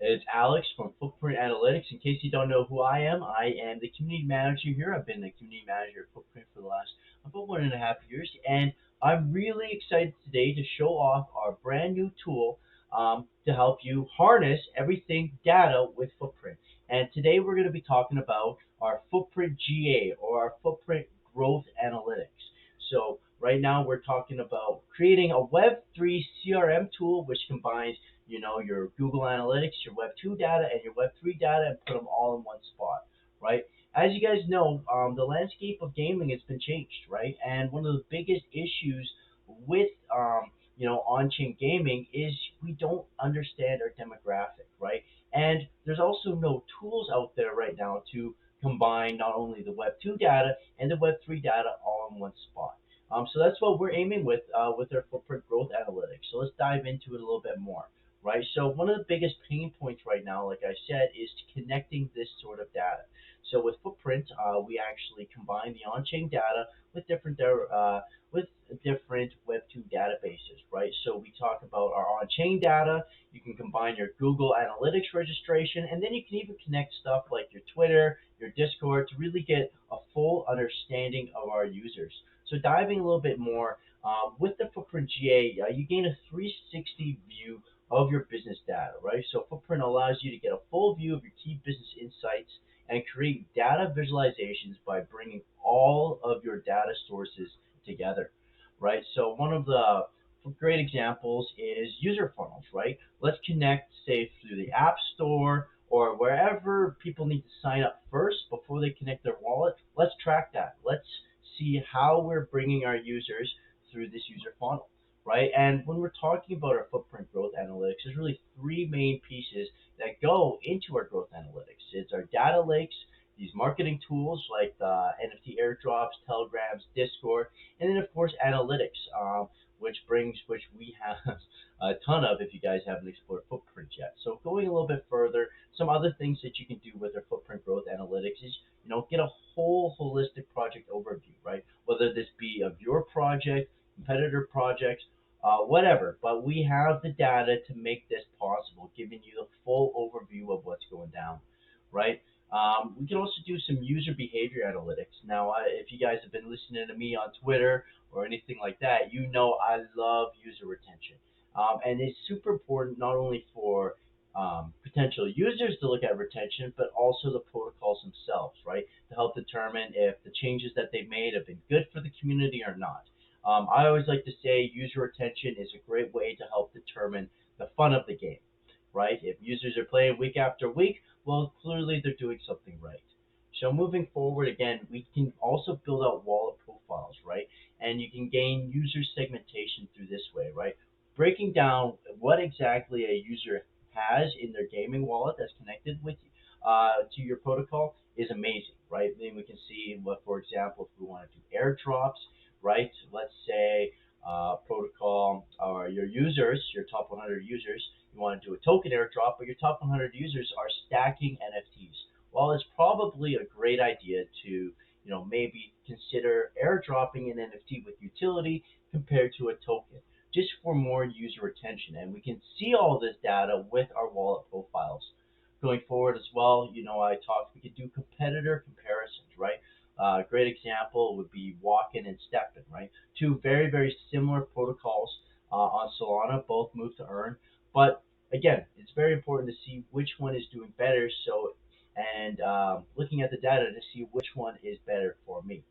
It's Alex from Footprint Analytics. In case you don't know who I am the community manager here. I've been the community manager at Footprint for the last about 1.5 years, and I'm really excited today to show off our brand new tool to help you harness everything data with Footprint. And today we're going to be talking about our Footprint GA or our Footprint Growth Analytics. So right now we're talking about creating a Web3 CRM tool which combines your Google Analytics, your Web2 data, and your Web3 data, and put them all in one spot, right? As you guys know, the landscape of gaming has been changed, right? And one of the biggest issues with on-chain gaming is we don't understand our demographic, right? And there's also no tools out there right now to combine not only the Web2 data and the Web3 data all in one spot. So that's what we're aiming with our footprint growth analytics. So let's dive into it a little bit more, right? So one of the biggest pain points right now, like I said, is connecting this sort of data. So with Footprint, we actually combine the on-chain data with different Web2 databases, right? So we talk about our on-chain data. You can combine your Google Analytics registration, and then you can even connect stuff like your Twitter, your Discord to really get a full understanding of our users. So diving a little bit more, with the Footprint GA, you gain a 360 view of your business data, right? So Footprint allows you to get a full view of your key business insights and create data visualizations by bringing all of your data sources together, right? So one of the great examples is user funnels, right? Let's connect, say, through the App Store or wherever people need to sign up first before they connect their wallet. Let's track that. Let's see how we're bringing our users through this user funnel, right? And when we're talking about our footprint growth analytics, there's really three main pieces that go into our growth analytics. It's our data lakes, these marketing tools like the NFT airdrops, telegrams, Discord, and then of course analytics, which we have a ton of if you guys haven't explored Footprint yet. So going a little bit further, some other things that you can do with our Footprint growth analytics is get a whole holistic project overview, right? Whether this be of your project, competitor projects, whatever. But we have the data to make this possible, giving you the full overview of what's going down, right? We can also do some user behavior analytics. Now, if you guys have been listening to me on Twitter or anything like that, you know I love user retention. And it's super important not only for potential users to look at retention, but also the protocols themselves, right? To help determine if the changes that they've made have been good for the community or not. I always like to say user retention is a great way to help determine the fun of the game, right? If users are playing week after week, well, clearly they're doing something right. So moving forward, again, we can also build out wallet profiles, right? And you can gain user segmentation through this way, right? Breaking down what exactly a user has in their gaming wallet that's connected with to your protocol is amazing, right? Then we can see what, for example, if we want to do airdrops, right? Let's say protocol or your users, your top 100 users, you want to do a token airdrop, but your top 100 users are stacking NFTs. Well, it's probably a great idea to maybe consider airdropping an NFT with utility compared to a token, just for more user retention. And we can see all this data with our wallet profiles. Going forward as well, we could do competitor comparisons, right? Great example would be Walken and Steppen, right? Two very, very similar protocols on Solana, both move to earn. But again, it's very important to see which one is doing better. And looking at the data to see which one is better for me.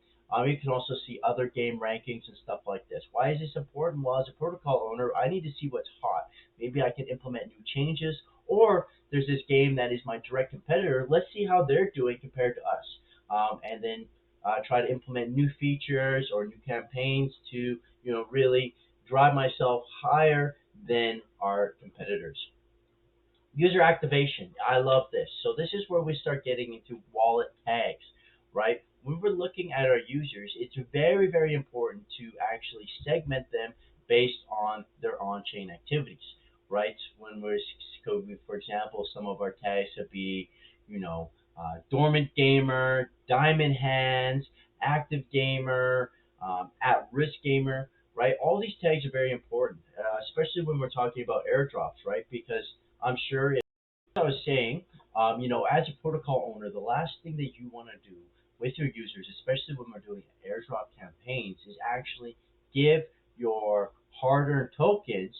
You can also see other game rankings and stuff like this. Why is this important? Well, as a protocol owner, I need to see what's hot. Maybe I can implement new changes, or there's this game that is my direct competitor. Let's see how they're doing compared to us, and then try to implement new features or new campaigns to really drive myself higher than our competitors. User activation. I love this. So this is where we start getting into wallet tags, right? When we're looking at our users, it's very, very important to actually segment them based on their on-chain activities, right? When we're, for example, some of our tags could be, dormant gamer, diamond hands, active gamer, at-risk gamer, right? All these tags are very important, especially when we're talking about airdrops, right? Because I'm sure I was saying, as a protocol owner, the last thing that you want to do with your users, especially when we're doing airdrop campaigns, is actually give your hard-earned tokens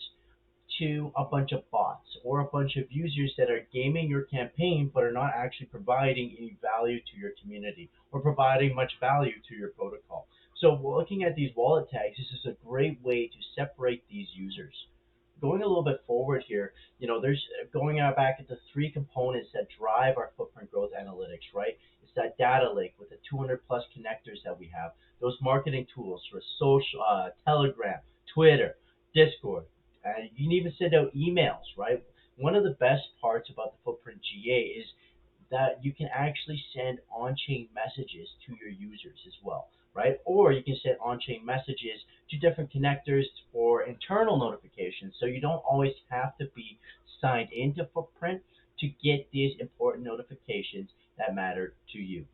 to a bunch of bots or a bunch of users that are gaming your campaign but are not actually providing any value to your community or providing much value to your protocol. So looking at these wallet tags, this is a great way to separate these users. Going a little bit forward here, there's going out back at the three components that drive our footprint growth analytics, right? It's that data lake with the 200 plus connectors that we have, those marketing tools for social, Telegram, Twitter, Discord. You can even send out emails, right? One of the best parts about the Footprint GA is that you can actually send on-chain messages to your users as well, right? Or you can send on-chain messages to different connectors for internal notifications, so you don't always have to be signed into Footprint to get these important notifications that matter to you.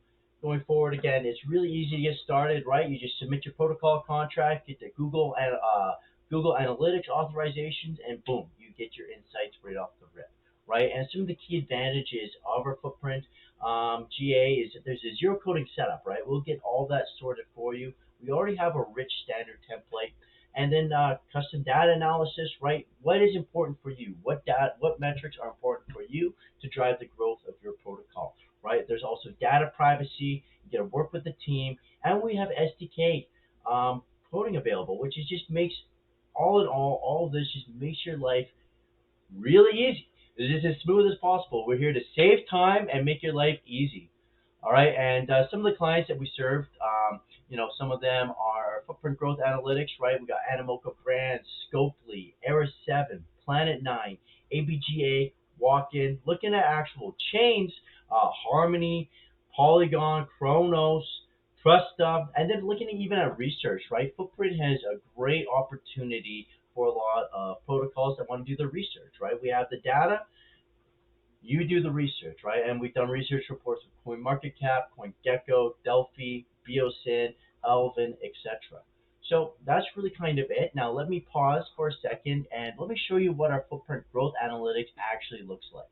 Going forward, again, it's really easy to get started, right? You just submit your protocol contract, get the Google Analytics authorizations, and boom, you get your insights right off the rip, right? And some of the key advantages of our Footprint GA is that there's a zero coding setup, right? We'll get all that sorted for you. We already have a rich standard template. And then custom data analysis, right? What is important for you? What metrics are important for you to drive the growth of your protocol, right? There's also data privacy. You got to work with the team, and we have SDK coding available, which is just makes all in all of this just makes your life really easy. It's just as smooth as possible. We're here to save time and make your life easy. All right, and some of the clients that we served, some of them are Footprint Growth Analytics, right? We got Animoca Brands, Scopely, Era 7, Planet 9, ABGA, Walk-In, looking at actual chains, Harmony, Polygon, Chronos, Trust Stuff, and then looking even at research, right? Footprint has a great opportunity for a lot of protocols that want to do the research, right? We have the data, you do the research, right? And we've done research reports with CoinMarketCap, CoinGecko, Delphi, Biosyn, Elvin, etc. So that's really kind of it. Now let me pause for a second and let me show you what our footprint growth analytics actually looks like.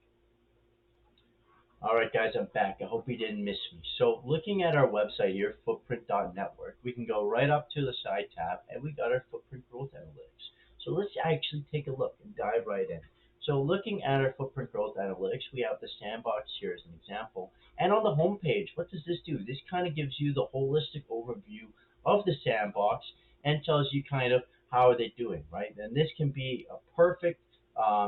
All right, guys, I'm back. I hope you didn't miss me. So looking at our website here, footprint.network, we can go right up to the side tab, and we got our footprint growth analytics. So let's actually take a look and dive right in. So looking at our footprint growth analytics, we have the sandbox here as an example. And on the home page, what does this do? This kind of gives you the holistic overview of the sandbox and tells you kind of how are they doing, right? And this can be a perfect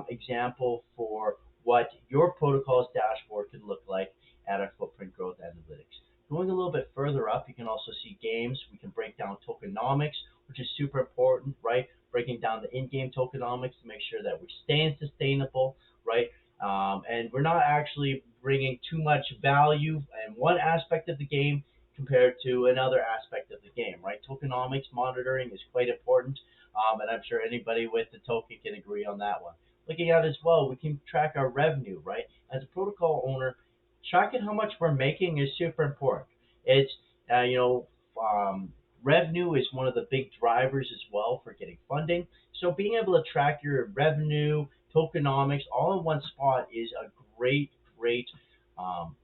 example for what your protocol's dashboard could look like at our footprint growth analytics. Going a little bit further up, you can also see games. We can break down tokenomics, which is super important, right? Breaking down the in-game tokenomics to make sure that we're staying sustainable, right? And we're not actually bringing too much value in one aspect of the game compared to another aspect of the game, right? Tokenomics monitoring is quite important, and I'm sure anybody with the token can agree on that one. Looking at as well, we can track our revenue, right? As a protocol owner, tracking how much we're making is super important. It's, revenue is one of the big drivers as well for getting funding. So being able to track your revenue, tokenomics, all in one spot is a great um,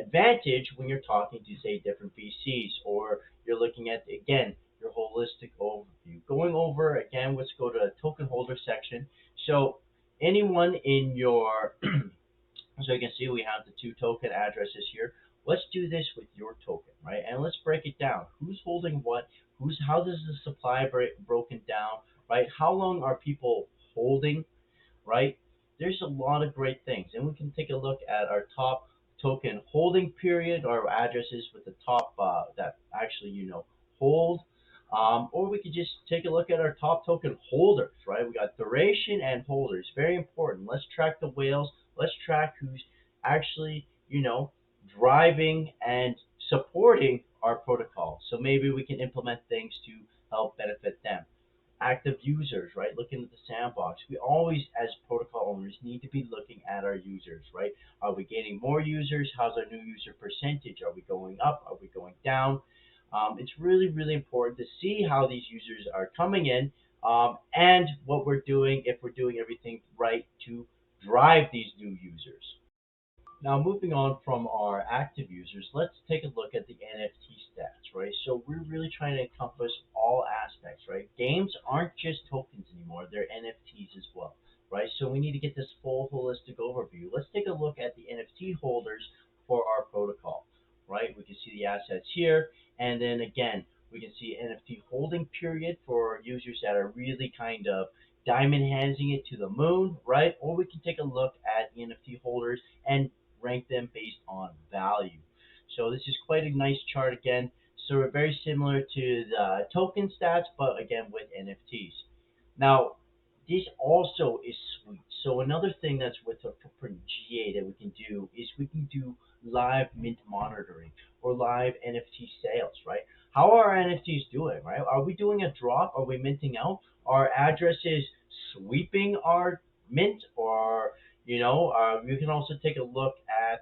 advantage when you're talking to, say, different VCs or you're looking at, again, your holistic overview. Going over, again, let's go to the token holder section. So anyone in your so you can see we have the two token addresses here. Let's do this with your token, right? And let's break it down. Who's holding what? How does the supply broken down, right? How long are people holding, right? There's a lot of great things, and we can take a look at our top token holding period, our addresses with the top that actually hold, or we could just take a look at our top token holders, right? We got duration and holders, very important. Let's track the whales. Let's track who's actually driving and supporting our protocol. So maybe we can implement things to help benefit them. Active users, right? Looking at the sandbox. We always, as protocol owners, need to be looking at our users, right? Are we gaining more users? How's our new user percentage? Are we going up? Are we going down? It's really important to see how these users are coming in and what we're doing, if we're doing everything right to drive these new users. Now, moving on from our active users, let's take a look at the NFT stats, right? So we're really trying to encompass all aspects, right? Games aren't just tokens anymore, they're NFTs as well, right? So we need to get this full holistic overview. Let's take a look at the NFT holders for our protocol, right? We can see the assets here, and then again, we can see NFT holding period for users that are really kind of diamond handsing it to the moon, right? Or we can take a look at the NFT holders and rank them based on value. So this is quite a nice chart again. So we're very similar to the token stats, but again with NFTs. Now, this also is sweet. So another thing that's with the Footprint GA that we can do is we can do live mint monitoring or live NFT sales, right? How are our NFTs doing, right? Are we doing a drop? Are we minting out? Are addresses sweeping our mint, or you can also take a look at,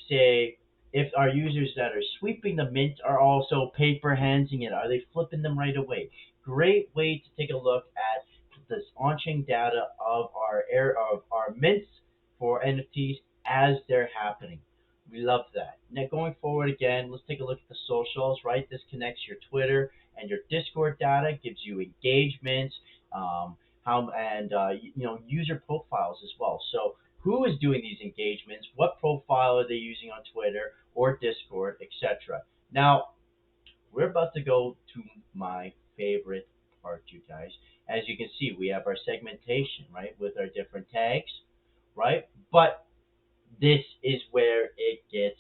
say, if our users that are sweeping the mint are also paper handsing it. Are they flipping them right away? Great way to take a look at this on-chain data of our mints for NFTs as they're happening. We love that. Now going forward again, let's take a look at the socials. Right, this connects your Twitter and your Discord data, gives you engagements, how and user profiles as well. So who is doing these engagements? What profile are they using on Twitter or Discord, etc. Now we're about to go to my favorite part, you guys. As you can see, we have our segmentation, right, with our different tags, right? But this is where it gets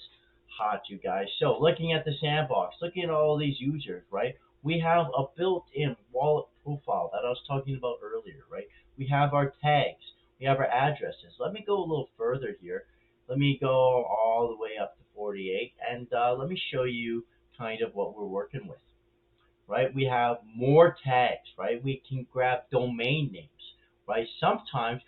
hot, you guys. So looking at the sandbox, looking at all these users, right? We have a built-in wallet profile that I was talking about earlier, right? We have our tags, we have our addresses. Let me go a little further here. Let me go all the way up to 48, and let me show you kind of what we're working with, right? We have more tags, right? We can grab domain names, right? Sometimes,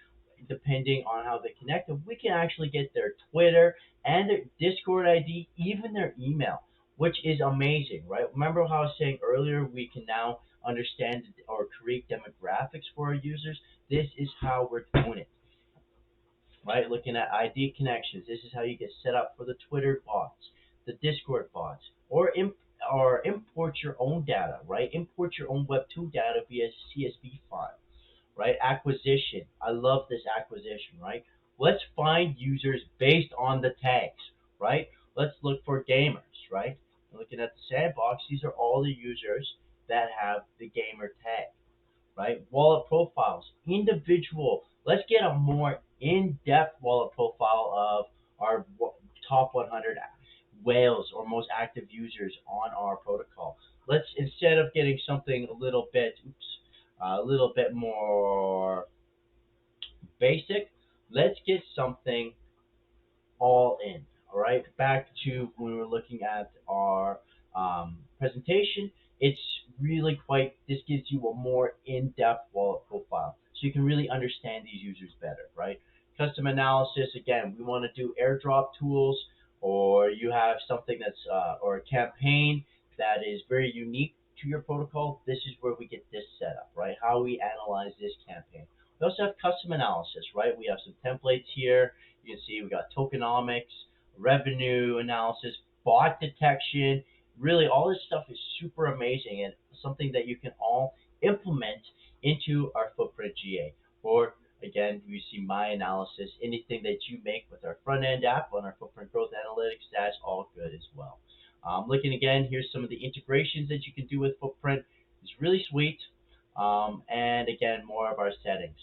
depending on how they connect, we can actually get their Twitter and their Discord ID, even their email, which is amazing, right? Remember how I was saying earlier, we can now understand or create demographics for our users? This is how we're doing it, right? Looking at ID connections. This is how you get set up for the Twitter bots, the Discord bots, or import your own data, right? Import your own Web2 data via CSV file, right? Acquisition. I love this acquisition, right? Let's find users based on the tags, right? Let's look for gamers, right? Looking at the sandbox, these are all the users that have the gamer tag, right? Wallet profiles, individual. Let's get a more in-depth wallet profile of our top 100 whales or most active users on our protocol. Let's, instead of getting something a little bit more basic, let's get something all in. All right, back to when we were looking at our presentation. It's really quite. This gives you a more in-depth wallet profile, so you can really understand these users better, right? Custom analysis. Again, we want to do airdrop tools, or you have something that's or a campaign that is very unique to your protocol. This is where we get this set up, right? How we analyze this campaign. We also have custom analysis, right? We have some templates here. You can see we got tokenomics, revenue analysis, bot detection. Really, all this stuff is super amazing and something that you can all implement into our Footprint GA. Or again, you see my analysis. Anything that you make with our front end app on our Footprint Growth Analytics, that's all good as well. Looking again, here's some of the integrations that you can do with Footprint. It's really sweet. And again, more of our settings.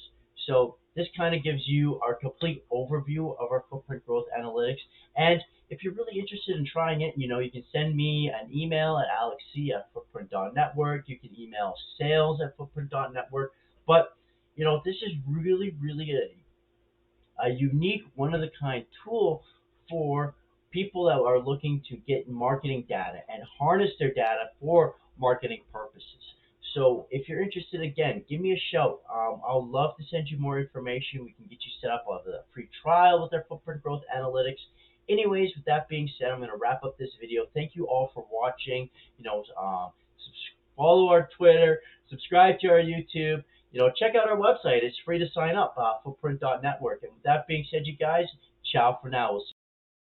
So this kind of gives you our complete overview of our Footprint Growth Analytics. And if you're really interested in trying it, you can send me an email at alexc@footprint.network. You can email sales@footprint.network. But, this is really, really a unique, one of a kind tool for people that are looking to get marketing data and harness their data for marketing purposes. So if you're interested, again, give me a shout. I'll love to send you more information. We can get you set up with a free trial with our Footprint Growth Analytics. Anyways, with that being said, I'm going to wrap up this video. Thank you all for watching. Follow our Twitter, subscribe to our YouTube. Check out our website. It's free to sign up, footprint.network. And with that being said, you guys, ciao for now. We'll see